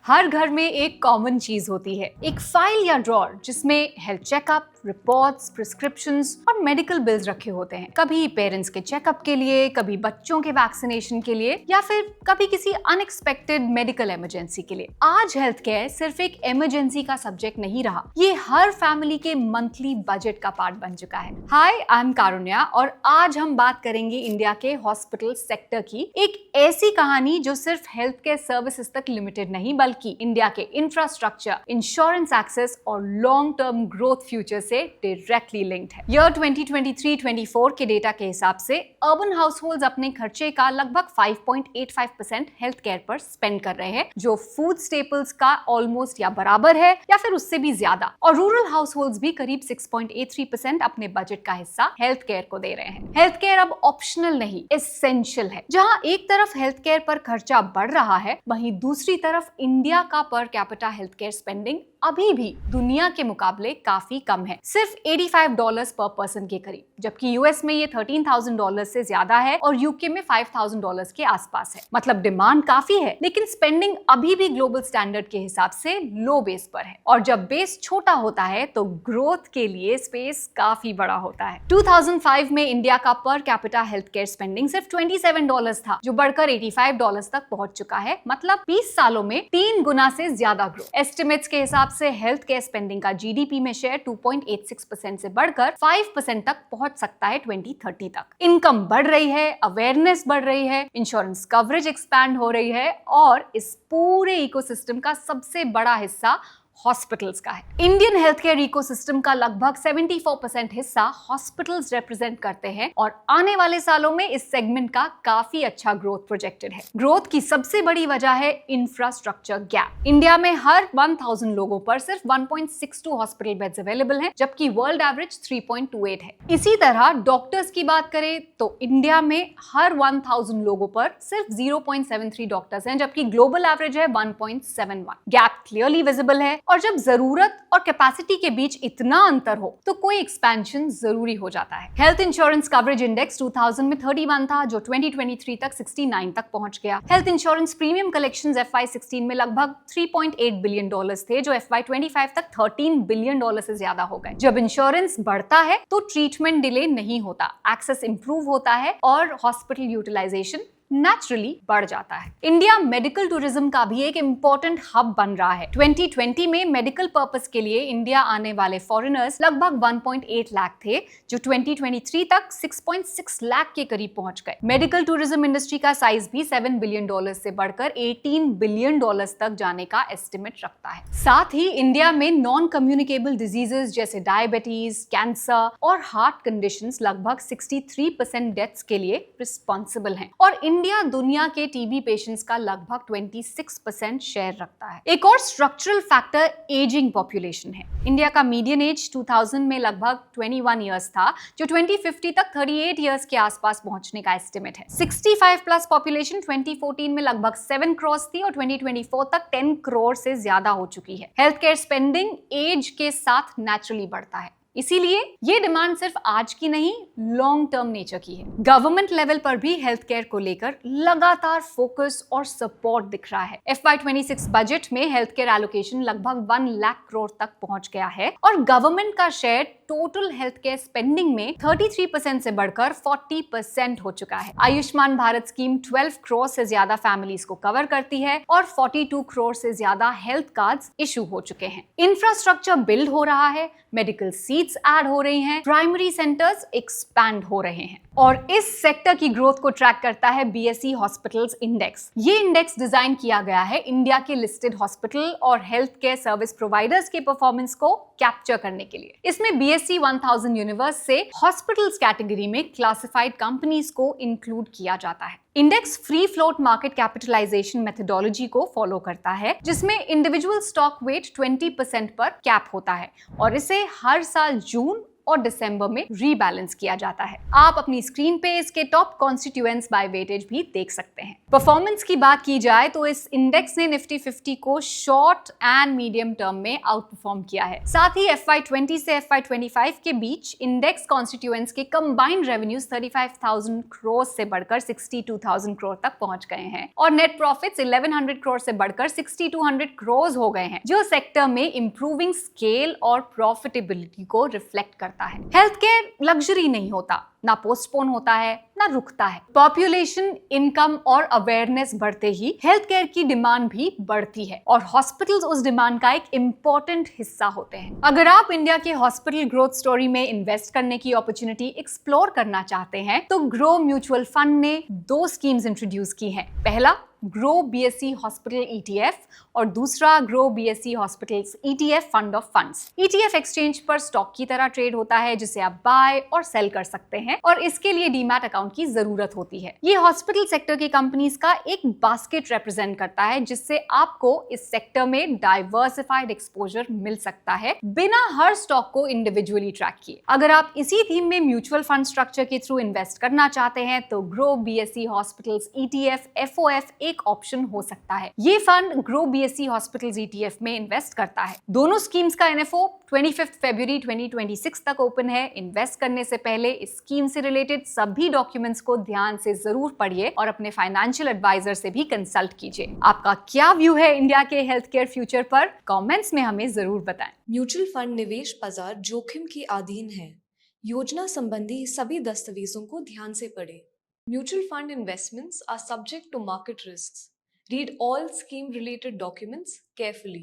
हर घर में एक कॉमन चीज होती है, एक फाइल या ड्रॉर जिसमें हेल्थ चेकअप, रिपोर्ट्स, प्रिस्क्रिप्शंस और मेडिकल बिल्स रखे होते हैं। कभी पेरेंट्स के चेकअप के लिए, कभी बच्चों के वैक्सीनेशन के लिए या फिर कभी किसी अनएक्सपेक्टेड मेडिकल इमरजेंसी के लिए। आज हेल्थ केयर सिर्फ एक इमरजेंसी का सब्जेक्ट नहीं रहा, ये हर फैमिली के मंथली बजट का पार्ट बन चुका है। हाय, आई एम कारुण्या और आज हम बात करेंगे इंडिया के हॉस्पिटल सेक्टर की, एक ऐसी कहानी जो सिर्फ हेल्थ केयर सर्विसेज तक लिमिटेड नहीं बल्कि इंडिया के इंफ्रास्ट्रक्चर, इंश्योरेंस एक्सेस और लॉन्ग टर्म ग्रोथ फ्यूचर से डायरेक्टली लिंक्ड है। ईयर 2023-24 के डेटा के हिसाब से अर्बन हाउसहोल्ड्स अपने खर्चे का लगभग 5.85% हेल्थ केयर पर स्पेंड कर रहे हैं, जो फूड स्टेपल्स का ऑलमोस्ट या बराबर है या फिर उससे भी ज्यादा। और रूरल हाउसहोल्ड्स भी करीब 6.83% अपने बजट का हिस्सा हेल्थ केयर को दे रहे हैं। हेल्थ केयर अब ऑप्शनल नहीं, एसेंशियल है। जहां एक तरफ हेल्थ केयर पर खर्चा बढ़ रहा है, वहीं दूसरी तरफ इंडिया का per capita health care spending अभी भी दुनिया के मुकाबले काफी कम है, सिर्फ $85 पर पर्सन के करीब, जबकि यूएस में ये $13,000 से ज्यादा है और यूके में $5,000 के आसपास है। मतलब डिमांड काफी है, लेकिन स्पेंडिंग अभी भी ग्लोबल स्टैंडर्ड के हिसाब से लो बेस पर है। और जब बेस छोटा होता है तो ग्रोथ के लिए स्पेस काफी बड़ा होता है। 2005 में इंडिया का per capita health care spending सिर्फ $27 था, जो बढ़कर $85 तक पहुंच चुका है। मतलब 20 सालों में 3 गुना से ज्यादा ग्रोथ। एस्टिमेट्स के हिसाब से हेल्थ केयर स्पेंडिंग का जीडीपी में शेयर 2.86% से बढ़कर 5% तक पहुंच सकता है 2030 तक। इनकम बढ़ रही है, अवेयरनेस बढ़ रही है, इंश्योरेंस कवरेज एक्सपैंड हो रही है और इस पूरे इकोसिस्टम का सबसे बड़ा हिस्सा हॉस्पिटल्स का है। इंडियन हेल्थ केयर इकोसिस्टम का लगभग 74% हिस्सा हॉस्पिटल्स रिप्रेजेंट करते हैं और आने वाले सालों में इस सेगमेंट का काफी अच्छा ग्रोथ प्रोजेक्टेड है। ग्रोथ की सबसे बड़ी वजह है इंफ्रास्ट्रक्चर गैप। इंडिया में हर 1000 लोगों पर सिर्फ 1.62 हॉस्पिटल बेड्स अवेलेबल हैं, जबकि वर्ल्ड एवरेज 3.28 है। इसी तरह डॉक्टर्स की बात करें तो इंडिया में हर 1000 लोगों पर सिर्फ 0.73 डॉक्टर्स हैं, जबकि ग्लोबल एवरेज है 1.71। गैप क्लियरली विजिबल है और जब जरूरत और कैपेसिटी के बीच इतना अंतर हो तो कोई एक्सपेंशन जरूरी हो जाता है। हेल्थ इंश्योरेंस कवरेज इंडेक्स 2000 में 31 था, जो 2023 तक 69 तक पहुंच गया। Health insurance premium collections FY16 में लगभग $3.8 बिलियन थे, जो FY25 तक $13 बिलियन से ज्यादा हो गए। जब इंश्योरेंस बढ़ता है तो ट्रीटमेंट डिले नहीं होता, एक्सेस इंप्रूव होता है और हॉस्पिटल यूटिलाइजेशन नेचुरली बढ़ जाता है। इंडिया मेडिकल टूरिज्म का भी एक इंपॉर्टेंट हब बन रहा है। 2020 में मेडिकल पर्पस के लिए इंडिया आने वाले फॉरेनर्स लगभग 1.8 लाख थे, जो 2023 तक 6.6 लाख के करीब पहुंच गए। मेडिकल टूरिज्म इंडस्ट्री का साइज भी $7 बिलियन से बढ़कर $18 बिलियन तक जाने का एस्टिमेट रखता है। साथ ही इंडिया में नॉन कम्युनिकेबल डिजीजेस जैसे डायबिटीज, कैंसर और हार्ट कंडीशंस लगभग 63% डेथ्स के लिए रिस्पॉन्सिबल हैं और इंडिया दुनिया के टीबी पेशेंट्स का लगभग 26% शेयर रखता है। एक और स्ट्रक्चरल फैक्टर एजिंग पॉपुलेशन है। इंडिया का मीडियन एज 2000 में लगभग 21 इयर्स था, जो 2050 तक 38 इयर्स के आसपास पहुंचने का एस्टिमेट है। 65 प्लस पॉपुलेशन 2014 में लगभग 7 करोड़ थी और 2024 तक 10 करोड़ से ज्यादा हो चुकी है। हेल्थ केयर स्पेंडिंग एज के साथ नेचुरली बढ़ता है, इसीलिए ये डिमांड सिर्फ आज की नहीं, लॉन्ग टर्म नेचर की है। गवर्नमेंट लेवल पर भी हेल्थ केयर को लेकर लगातार फोकस और सपोर्ट दिख रहा है। FY26 बजट में हेल्थ केयर एलोकेशन लगभग 1 लाख करोड़ तक पहुंच गया है और गवर्नमेंट का share total health care spending में 33% से बढ़कर 40% हो चुका है। आयुष्मान भारत स्कीम 12 करोड़ से ज्यादा फैमिलीज को कवर करती है और 42 करोड़ से ज्यादा हेल्थ कार्ड्स इशू हो चुके हैं। इंफ्रास्ट्रक्चर बिल्ड हो रहा है, मेडिकल सीट्स ऐड हो रही हैं, प्राइमरी सेंटर्स एक्सपैंड हो रहे हैं और इस सेक्टर की ग्रोथ को ट्रैक करता है BSE हॉस्पिटल्स इंडेक्स। ये इंडेक्स डिजाइन किया गया है इंडिया के लिस्टेड हॉस्पिटल और हेल्थ केयर सर्विस प्रोवाइडर्स के परफॉर्मेंस को कैप्चर करने के लिए। इसमें BSE 1000 यूनिवर्स से हॉस्पिटल्स कैटेगरी में क्लासिफाइड कंपनीज को इंक्लूड किया जाता है। Index free float market capitalisation methodology को फॉलो करता है, जिसमें इंडिविजुअल स्टॉक वेट 20% पर कैप होता है और इसे हर साल जून और दिसंबर में रीबैलेंस किया जाता है। आप अपनी स्क्रीन पे इसके टॉप कॉन्स्टिट्यूएंट्स बाय वेटेज भी देख सकते हैं। परफॉर्मेंस की बात की जाए तो इस इंडेक्स ने निफ्टी 50 को शॉर्ट एंड मीडियम टर्म में आउट परफॉर्म किया है। साथ ही FY20 से FY25 के बीच इंडेक्स कॉन्स्टिट्यूएंट्स के कंबाइंड रेवेन्यूज 35,000 करोड़ से बढ़कर 62,000 करोड़ तक पहुंच गए हैं और नेट प्रॉफिट्स 1100 करोड़ से बढ़कर 6200 करोड़ हो गए हैं, जो सेक्टर में इंप्रूविंग स्केल और प्रॉफिटेबिलिटी को रिफ्लेक्ट करता है। हेल्थ केयर लग्जरी नहीं होता, ना पोस्टपोन होता है ना रुकता है। पॉपुलेशन, इनकम और अवेयरनेस बढ़ते ही हेल्थ केयर की डिमांड भी बढ़ती है और हॉस्पिटल्स उस डिमांड का एक इंपॉर्टेंट हिस्सा होते हैं। अगर आप इंडिया के हॉस्पिटल ग्रोथ स्टोरी में इन्वेस्ट करने की अपॉर्चुनिटी एक्सप्लोर करना चाहते हैं तो ग्रो म्यूचुअल फंड ने 2 स्कीम्स इंट्रोड्यूस की हैं। पहला ग्रो BSE हॉस्पिटल ETF और दूसरा grow BSE hospitals ETF fund of funds. ETF exchange पर स्टॉक की तरह ट्रेड होता है जिसे आप बाय और सेल कर सकते हैं और इसके लिए डीमैट अकाउंट की जरूरत होती है। ये हॉस्पिटल सेक्टर की कंपनीज का एक बास्केट रिप्रेजेंट करता है जिससे आपको इस सेक्टर में डाइवर्सिफाइड एक्सपोजर मिल सकता है बिना हर स्टॉक को इंडिविजुअली ट्रैक किए। अगर आप इसी थीम में म्यूचुअल फंड स्ट्रक्चर के थ्रू इन्वेस्ट करना चाहते हैं तो grow BSE hospitals ETF FOF एक ऑप्शन हो सकता है। ये fund grow BSE hospitals ETF में इन्वेस्ट करता है। दोनों स्कीम्स का NFO 25 फरवरी 2026 तक ओपन है। इन्वेस्ट करने से पहले इस स्कीम से रिलेटेड सभी डॉक्यूमेंट्स को ध्यान से जरूर पढ़िए और अपने फाइनेंशियल एडवाइजर से भी कंसल्ट कीजिए। आपका क्या व्यू है इंडिया के हेल्थ केयर फ्यूचर पर? कमेंट्स में हमें जरूर बताएं। म्यूचुअल फंड निवेश बाजार जोखिम के अधीन है। योजना संबंधी सभी दस्तावेजों को ध्यान से पढ़ें। Mutual fund investments are subject to market risks. Read all scheme related documents carefully.